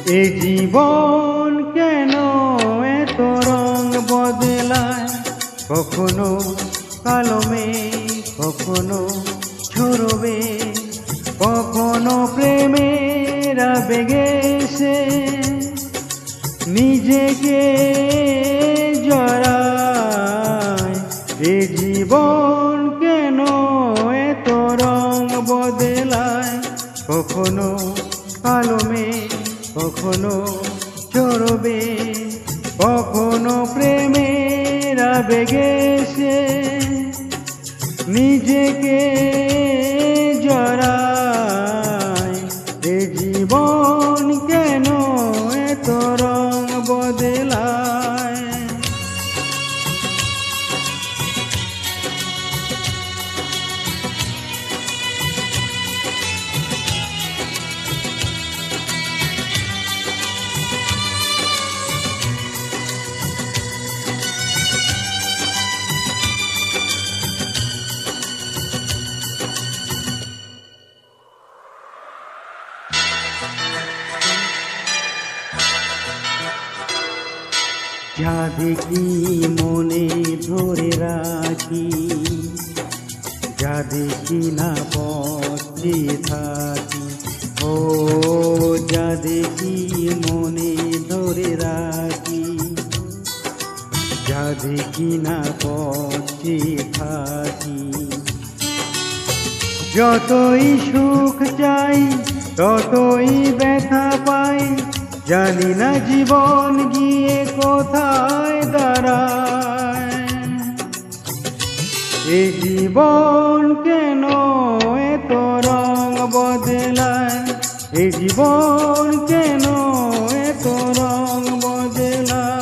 এ জীবন কেন এত রং বদলায়, কখনো কালো মেঘ, কখনো ঝরবে, কখনো প্রেমের আবেগে সে নিজেকে জড়ায়। এ জীবন কেন এত রং বদলায়, কখনো কালো মেঘ, কখনো ঝরবে, কখনো প্রেমের আবেগে সে নিজেকে জড়ায়। এ জীবন কেন এত রং বদলায়। যা দেখি মনে ধরে রাখি, যা দেখি না পথে থাকি, ও যা দেখি মনে ধরে রাখি, যা দেখি না পথে থাকি। যতই সুখ চাই ততই ব্যথা পাই, জানি না জীবন গিয়ে কোথায় দাঁড়ায়। এ জীবন কেন এত রং বদলায়, এ জীবন কেন এত রং বদলায়।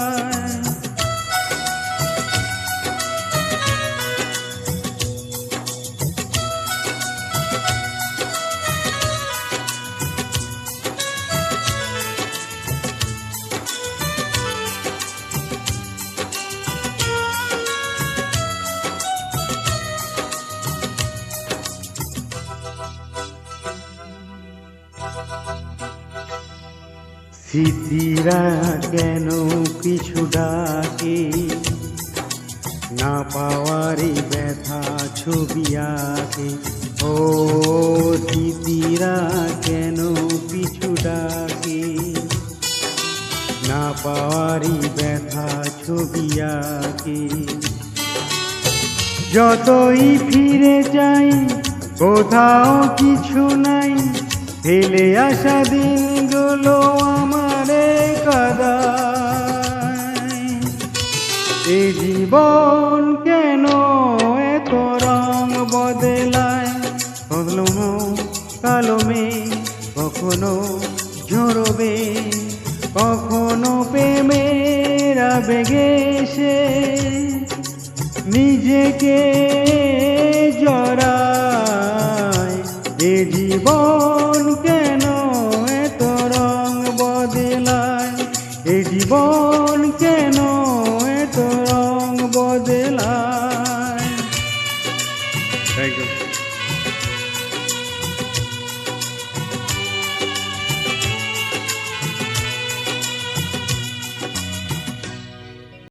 স্মৃতিরা কেন পিছু ডাকে, না পাওয়ারই ব্যথা ছবি আঁকে। ও স্মৃতিরা কেন পিছু ডাকে, না পাওয়ারই ব্যথা ছবি আঁকে। যতই ফিরে যাই কোথাও কিছু নাই, ফেলে আসা দিনগুলো আমারে কাঁদায়। এ জীবন কেন এত রং বদলায়, কখনো কালো মেঘ, কখনো ঝরবে, কখনো প্রেমের আবেগে সে নিজেকে জড়ায়। এ জীবন কেন এত রং বদলায়, এ জীবন কেন এত রং বদলায়। Thank you.